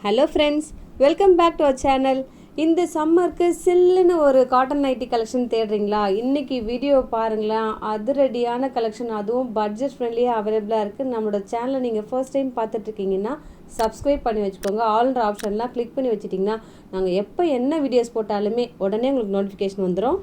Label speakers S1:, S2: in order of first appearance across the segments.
S1: Hello friends, welcome back to our channel. இந்த சம்மருக்கு சில்லுன்னு ஒரு காட்டன் நைட்டி கலெக்ஷன் தேடுறீங்களா? இன்றைக்கி வீடியோ பாருங்களேன். அதிரடியான கலெக்ஷன், அதுவும் பட்ஜெட் ஃப்ரெண்ட்லியாக அவைலபிளாக இருக்குது. நம்மளோட சேனலை நீங்கள் ஃபர்ஸ்ட் டைம் பார்த்துட்ருக்கீங்கன்னா சப்ஸ்கிரைப் பண்ணி வச்சுக்கோங்க. ஆல்ன்ற ஆப்ஷன்லாம் கிளிக் பண்ணி வச்சுட்டிங்கன்னா நாங்கள் எப்போ என்ன வீடியோஸ் போட்டாலுமே உடனே உங்களுக்கு நோட்டிஃபிகேஷன் வந்துடும்.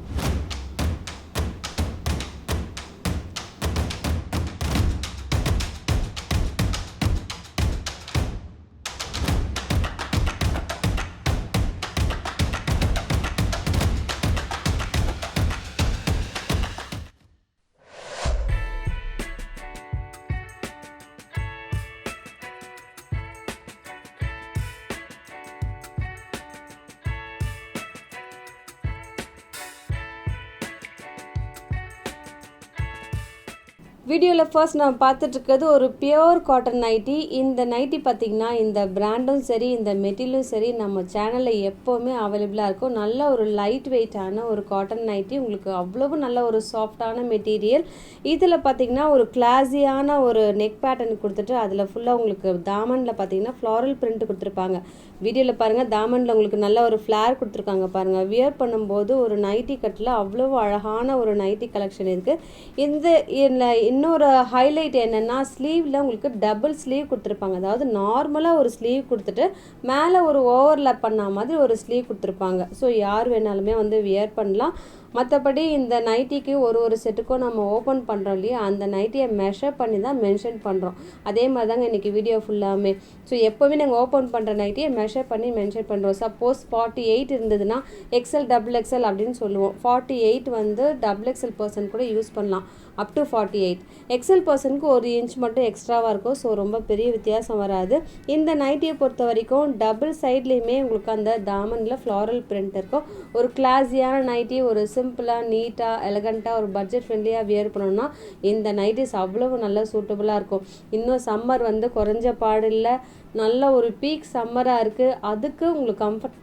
S1: வீடியோவில் ஃபர்ஸ்ட் நம்ம பார்த்துட்ருக்கிறது ஒரு பியோர் காட்டன் நைட்டி. இந்த நைட்டி பார்த்திங்கன்னா இந்த பிராண்டும் சரி, இந்த மெட்டீரியலும் சரி, நம்ம சேனலில் எப்போவுமே அவைலபிளாக இருக்கும். நல்ல ஒரு லைட் வெயிட்டான ஒரு காட்டன் நைட்டி, உங்களுக்கு அவ்வளவு நல்ல ஒரு சாஃப்டான மெட்டீரியல். இதில் பார்த்திங்கன்னா ஒரு கிளாஸியான ஒரு நெக் பேட்டர்ன் கொடுத்துட்டு அதில் ஃபுல்லாக உங்களுக்கு தாமனில் பார்த்திங்கன்னா ஃப்ளாரல் பிரிண்ட் கொடுத்துருப்பாங்க. வீடியோவில் பாருங்கள், தாமனில் உங்களுக்கு நல்ல ஒரு ஃப்ளேர் கொடுத்துருக்காங்க பாருங்கள். வியர் பண்ணும்போது ஒரு நைட்டி கட்டில் அவ்வளோ அழகான ஒரு நைட்டி கலெக்ஷன் இருக்குது. இன்னொரு ஹைலைட் என்னென்னா, ஸ்லீவில் உங்களுக்கு டபுள் ஸ்லீவ் கொடுத்துருப்பாங்க. அதாவது நார்மலாக ஒரு ஸ்லீவ் கொடுத்துட்டு மேலே ஒரு ஓவர்லேப் பண்ண மாதிரி ஒரு ஸ்லீவ் கொடுத்துருப்பாங்க. ஸோ யார் வேணாலுமே வியர் பண்ணலாம். மற்றபடி இந்த நைட்டிக்கு ஒரு செட்டுக்கும் நம்ம ஓப்பன் பண்ணுறோம் இல்லையா, அந்த நைட்டியை மெஷர் பண்ணி தான் மென்ஷன் பண்ணுறோம். அதே மாதிரி தாங்க இன்றைக்கி வீடியோ ஃபுல்லாமே. ஸோ எப்போவுமே நாங்கள் ஓப்பன் பண்ணுற நைட்டியை மெஷர் பண்ணி மென்ஷன் பண்ணுறோம். சப்போஸ் 48 இருந்ததுன்னா எக்ஸல் டபுள் எக்ஸல் அப்படின்னு சொல்லுவோம். 48 டபுள் எக்ஸல் பர்சன் கூட யூஸ் பண்ணலாம். அப் டு 48 எக்ஸல் பர்சனுக்கு 1 இன்ச் மட்டும் எக்ஸ்ட்ராவாக இருக்கும். ஸோ ரொம்ப பெரிய வித்தியாசம் வராது. இந்த நைட்டியை பொறுத்த வரைக்கும் டபுள் சைட்லேயுமே உங்களுக்கு அந்த தாமனில் ஃப்ளாரல் பிரிண்ட் இருக்கும். ஒரு கிளாஸியான நைட்டி, ஒரு சிம்பிளாக நீட்டாக எலகண்ட்டாக ஒரு பட்ஜெட் ஃப்ரெண்ட்லியாக வியர் பண்ணோன்னா இந்த நைட்டிஸ் அவ்வளவு நல்லா சூட்டபுளாக இருக்கும். இன்னும் சம்மர் குறைஞ்ச பாடு இல்லை, நல்ல ஒரு பீக் சம்மராக இருக்குது. அதுக்கு உங்களுக்கு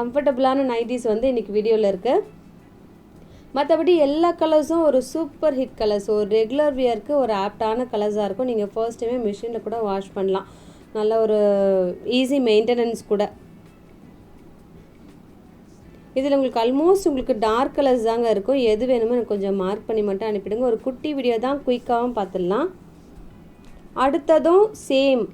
S1: கம்ஃபர்டபுளான நைட்டிஸ் இன்றைக்கி வீடியோவில் இருக்குது. மற்றபடி எல்லா கலர்ஸும் ஒரு சூப்பர் ஹிட் கலர்ஸ், ஒரு ரெகுலர் வியருக்கு ஒரு ஆப்டான கலர்ஸாக இருக்கும். நீங்கள் ஃபர்ஸ்ட் டைமே மிஷினில் கூட வாஷ் பண்ணலாம். நல்ல ஒரு ஈஸி மெயின்டெனன்ஸ் கூட. இதில் உங்களுக்கு டார்க் கலர்ஸ் தாங்க இருக்கும். எது வேணுமோ எனக்கு கொஞ்சம் மார்க் பண்ணி மட்டும் அனுப்பிடுங்க. ஒரு குட்டி வீடியோ தான், குயிக்காகவும் பார்த்துடலாம். அடுத்ததும் சேம்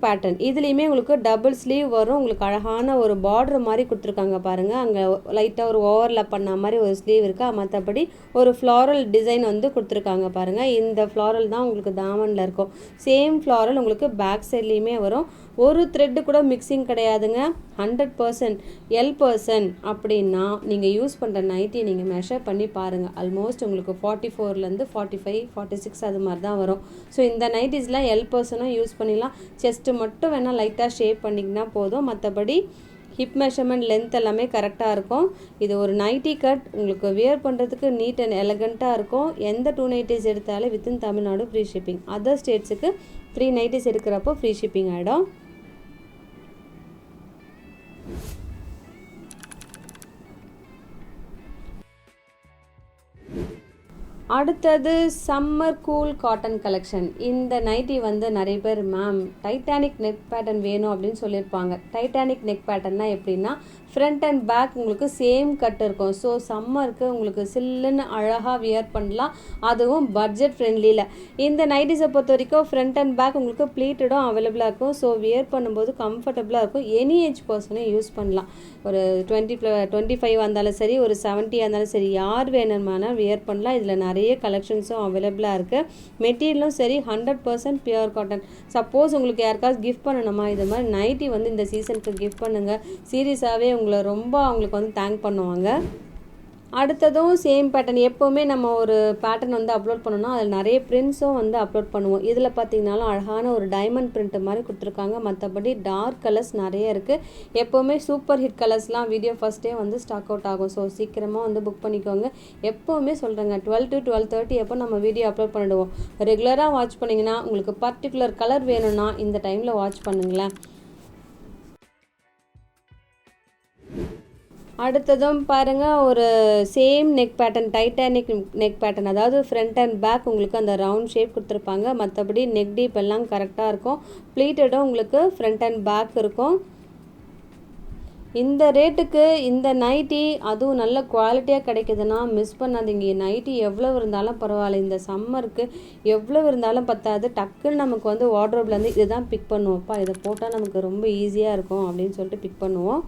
S1: பேட்டர்ன். இதுலேயுமே உங்களுக்கு டபுள் ஸ்லீவ் வரும். உங்களுக்கு அழகான ஒரு பார்டர் மாதிரி கொடுத்துருக்காங்க பாருங்கள். அங்கே லைட்டாக ஒரு ஓவர்லேப் பண்ண மாதிரி ஒரு ஸ்லீவ் இருக்கா. மற்றபடி ஒரு ஃப்ளாரல் டிசைன் கொடுத்துருக்காங்க பாருங்கள். இந்த ஃப்ளாரல் தான் உங்களுக்கு தாமனில் இருக்கும். சேம் ஃப்ளாரல் உங்களுக்கு பேக் சைட்லேயுமே வரும். ஒரு த்ரெட்டு கூட மிக்சிங் கிடையாதுங்க. 100% L% அப்படின்னா நீங்கள் யூஸ் பண்ணுற நைட்டி நீங்கள் மெஷர் பண்ணி பாருங்கள். ஆல்மோஸ்ட் உங்களுக்கு 44 45 46 அது மாதிரி தான் வரும். ஸோ இந்த நைட்டிஸ்லாம் L% யூஸ் பண்ணிடலாம். செஸ்ட்டு மட்டும் வேணால் லைட்டாக ஷேப் பண்ணிங்கன்னா போதும். மற்றபடி ஹிப் மெஷர்மெண்ட் லென்த் எல்லாமே கரெக்டாக இருக்கும். இது ஒரு நைட்டி கட், உங்களுக்கு வியர் பண்ணுறதுக்கு நீட் அண்ட் எலகண்ட்டாக இருக்கும். எந்த 2 நைட்டிஸ் எடுத்தாலும் within Tamil Nadu free shipping. Other ஸ்டேட்ஸுக்கு 3 நைட்டிஸ் எடுக்கிறப்போ ஃப்ரீ ஷிப்பிங் ஆகிடும். அடுத்தது சம்மர் கூல் காட்டன் கலெக்ஷன். இந்த நைட்டி நிறைய பேர் மேம் டைட்டானிக் நெக் பேட்டர்ன் வேணும் அப்படின்னு சொல்லியிருப்பாங்க. டைட்டானிக் நெக் பேட்டர்னா எப்படின்னா, ஃப்ரண்ட் அண்ட் பேக் உங்களுக்கு சேம் கட் இருக்கும். ஸோ சம்மருக்கு உங்களுக்கு சில்லுன்னு அழகாக வியர் பண்ணலாம். அதுவும் பட்ஜெட் ஃப்ரெண்ட்லியில். இந்த நைட்டிஸை பொறுத்த வரைக்கும் ஃப்ரண்ட் அண்ட் பேக் உங்களுக்கு ப்ளீட்டடும் அவைலபிளாக இருக்கும். ஸோ வியர் பண்ணும்போது கம்ஃபர்டபுளாக இருக்கும். எனி ஏஜ் பர்சனும் யூஸ் பண்ணலாம். ஒரு 25 இருந்தாலும் சரி, ஒரு 70 இருந்தாலும் சரி, யார் வேணுமானால் வியர் பண்ணலாம். இதில் நிறைய கலெக்ஷன்ஸும் அவைலபிளாக இருக்குது. மெட்டீரியலும் சரி 100% பியூர் காட்டன். சப்போஸ் உங்களுக்கு யாருக்காவது கிஃப்ட் பண்ணணுமா, இது மாதிரி நைட்டி இந்த சீசனுக்கு கிஃப்ட் பண்ணுங்கள். சீரியஸாகவே உங்களை ரொம்ப அவங்களுக்கு தேங்க் பண்ணுவாங்க. அடுத்ததும் சேம் பேட்டர்ன். எப்போவுமே நம்ம ஒரு பேட்டர்ன் அப்லோட் பண்ணோம்னா அதில் நிறைய பிரிண்ட்ஸும் அப்லோட் பண்ணுவோம். இதில் பார்த்தீங்கன்னாலும் அழகான ஒரு டைமண்ட் பிரிண்ட் மாதிரி கொடுத்துருக்காங்க. மற்றபடி டார்க் கலர்ஸ் நிறைய இருக்குது. எப்போவுமே சூப்பர் ஹிட் கலர்ஸ்லாம் வீடியோ ஃபஸ்ட்டே ஸ்டாக் அவுட் ஆகும். ஸோ சீக்கிரமாக புக் பண்ணிக்கோங்க. எப்போவுமே சொல்கிறேங்க, 12 to 12:30 எப்போ நம்ம வீடியோ அப்லோட் பண்ணிடுவோம். ரெகுலராக வாட்ச் பண்ணிங்கன்னா உங்களுக்கு பர்டிகுலர் கலர் வேணும்னா இந்த டைமில் வாட்ச் பண்ணுங்களேன். அடுத்ததும் பாருங்கள், ஒரு same neck pattern, Titanic neck pattern, அதாவது ஃப்ரண்ட் அண்ட் பேக் உங்களுக்கு அந்த ரவுண்ட் ஷேப் கொடுத்துருப்பாங்க. மற்றபடி நெக் டீப் எல்லாம் கரெக்டாக இருக்கும். ப்ளீட்டடும் உங்களுக்கு ஃப்ரண்ட் அண்ட் பேக் இருக்கும். இந்த ரேட்டுக்கு இந்த நைட்டி அதுவும் நல்ல குவாலிட்டியாக கிடைக்குதுன்னா மிஸ் பண்ணாதீங்க. நைட்டி எவ்வளோ இருந்தாலும் பரவாயில்ல, இந்த சம்மருக்கு எவ்வளோ இருந்தாலும் பத்தாது. டக்குன்னு நமக்கு வந்து வார்ட்ரோப்லேருந்து இதுதான் பிக் பண்ணுவோம்ப்பா, இதை போட்டால் நமக்கு ரொம்ப ஈஸியாக இருக்கும் அப்படின்னு சொல்லிட்டு பிக் பண்ணுவோம்.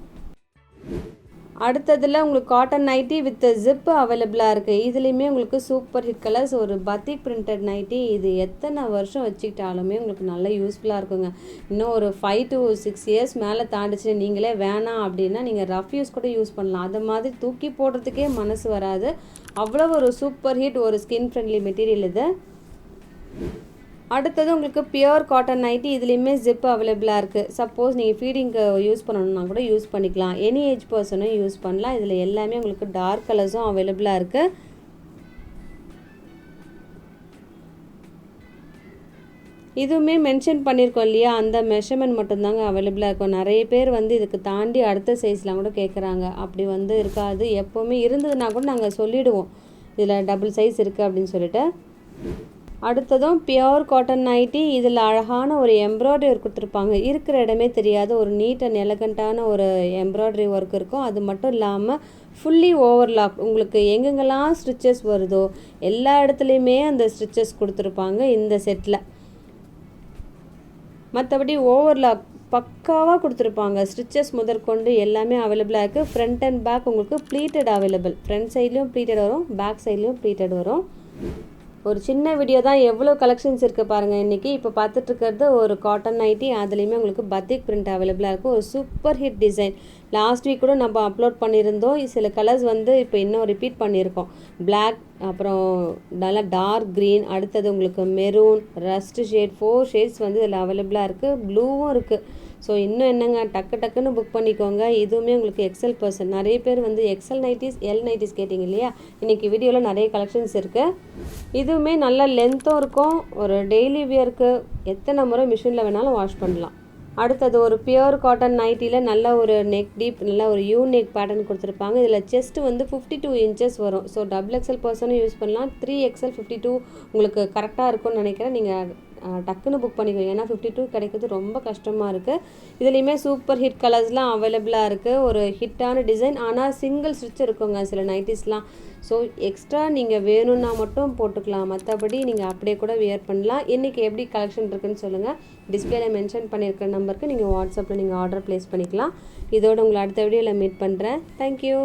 S1: அடுத்ததில் உங்களுக்கு காட்டன் நைட்டி வித் ஜிப்பு அவைலபிளாக இருக்குது. இதுலேயுமே உங்களுக்கு சூப்பர் ஹிட் கலர்ஸ், ஒரு பத்திக் பிரிண்டட் நைட்டி. இது எத்தனை வருஷம் வச்சுக்கிட்டாலுமே உங்களுக்கு நல்ல யூஸ்ஃபுல்லாக இருக்குங்க. இன்னும் ஒரு 5 to 6 இயர்ஸ் மேலே தாண்டிச்சு நீங்களே வேணாம் அப்படின்னா நீங்கள் ரஃப் யூஸ் கூட யூஸ் பண்ணலாம். அது மாதிரி தூக்கி போடுறதுக்கே மனசு வராது. அவ்வளோ ஒரு சூப்பர் ஹிட், ஒரு ஸ்கின் ஃப்ரெண்ட்லி மெட்டீரியல் இது. அடுத்தது உங்களுக்கு பியூர் காட்டன் நைட்டி. இதுலேயுமே ஜிப் அவைலபிளாக இருக்குது. சப்போஸ் நீங்கள் ஃபீடிங்க்கு யூஸ் பண்ணணுன்னா கூட யூஸ் பண்ணிக்கலாம். எனி ஏஜ் பர்சனும் யூஸ் பண்ணலாம். இதில் எல்லாமே உங்களுக்கு டார்க் கலர்ஸும் அவைலபிளாக இருக்குது. இதுவுமே மென்ஷன் பண்ணியிருக்கோம் இல்லையா, அந்த மெஷர்மெண்ட் மட்டும்தாங்க அவைலபிளாக இருக்கும். நிறைய பேர் வந்து இதுக்கு தாண்டி அடுத்த சைஸ்லாம் கூட கேட்குறாங்க. அப்படி வந்து இருக்காது. எப்போவுமே இருந்ததுன்னா கூட நாங்கள் சொல்லிவிடுவோம், இதில் டபுள் சைஸ் இருக்குது அப்படின்னு சொல்லிட்டு. அடுத்ததும் பியோர் காட்டன் நைட்டி. இதில் அழகான ஒரு எம்ப்ராய்டரி ஒர்க் கொடுத்துருப்பாங்க. இருக்கிற இடமே தெரியாத ஒரு நீட் அண்ட் எலகண்ட்டான ஒரு எம்ப்ராய்டரி ஒர்க் இருக்கும். அது மட்டும் இல்லாமல் ஃபுல்லி ஓவர்லாக், உங்களுக்கு எங்கெங்கெல்லாம் ஸ்டிச்சஸ் வருதோ எல்லா இடத்துலையுமே அந்த ஸ்டிச்சஸ் கொடுத்துருப்பாங்க இந்த செட்டில். மற்றபடி ஓவர்லாக் பக்காவாக கொடுத்துருப்பாங்க. ஸ்டிச்சஸ் முதற்கொண்டு எல்லாமே அவைலபிளாக இருக்குது. ஃப்ரண்ட் அண்ட் பேக் உங்களுக்கு ப்ளீட்டட் அவைலபிள். ஃப்ரண்ட் சைட்லேயும் ப்ளீட்டட் வரும், பேக் சைட்லேயும் ப்ளீட்டட் வரும். ஒரு சின்ன வீடியோ தான், எவ்வளோ கலெக்ஷன்ஸ் இருக்குது பாருங்கள் இன்றைக்கி. இப்போ பார்த்துட்ருக்கிறது ஒரு காட்டன் நைட்டி. அதுலேயுமே உங்களுக்கு பத்திக் பிரிண்ட் அவைலபிளாக இருக்கும். ஒரு super hit design. Last week கூட நம்ம அப்லோட் பண்ணியிருந்தோம். சில கலர்ஸ் வந்து இப்போ இன்னும் ரிப்பீட் பண்ணியிருக்கோம். பிளாக், அப்புறம் நல்லா டார்க் க்ரீன், அடுத்தது உங்களுக்கு மெரூன், ரஸ்ட் ஷேட், 4 ஷேட்ஸ் வந்து இதில் அவைலபிளாக இருக்குது. ப்ளூவும் இருக்குது. ஸோ இன்னும் என்னங்க, டக்குன்னு புக் பண்ணிக்கோங்க. இதுவுமே உங்களுக்கு எக்ஸல் பர்சன். நிறைய பேர் வந்து எக்ஸல் நைட்டிஸ், எல் நைட்டிஸ் கேட்டிங்க இல்லையா, இன்றைக்கி வீடியோவில் நிறைய கலெக்ஷன்ஸ் இருக்குது. இதுவுமே நல்ல லென்த்தும் இருக்கும். ஒரு டெய்லி வியருக்கு எத்தனை முறை மிஷினில் வேணாலும் வாஷ் பண்ணலாம். அடுத்தது ஒரு பியூர் காட்டன் நைட்டியில் நல்ல ஒரு நெக் டீப், நல்ல ஒரு யூ நெக் பேட்டர்ன் கொடுத்துருப்பாங்க. இதில் செஸ்ட் வந்து 52 இன்ச்சஸ் வரும். ஸோ டபுள் எக்ஸல் பர்சனும் யூஸ் பண்ணலாம். 3XL 52 உங்களுக்கு கரெக்டாக இருக்கும்னு நினைக்கிறேன். நீங்கள் டக்குன்னு புக் பண்ணிக்கோங்க. ஏன்னா 52 கிடைக்கிறது ரொம்ப கஷ்டமாக இருக்குது. இதுலேயுமே சூப்பர் ஹிட் கலர்ஸ்லாம் அவைலபிளாக இருக்குது. ஒரு ஹிட்டான டிசைன், ஆனால் சிங்கிள் ஸ்டிச் இருக்குங்க சில நைட்டிஸ்லாம். ஸோ எக்ஸ்ட்ரா நீங்கள் வேணும்னா மட்டும் போட்டுக்கலாம். மற்றபடி நீங்கள் அப்படியே கூட வியர் பண்ணலாம். இன்றைக்கி எப்படி கலெக்ஷன் இருக்குன்னு சொல்லுங்கள். டிஸ்பிளேல மென்ஷன் பண்ணியிருக்கிற நம்பருக்கு நீங்கள் வாட்ஸ்அப்பில் நீங்கள் ஆர்டர் ப்ளேஸ் பண்ணிக்கலாம். இதோட உங்களை அடுத்த வீடியோவில் மீட் பண்ணுறேன். தேங்க்யூ.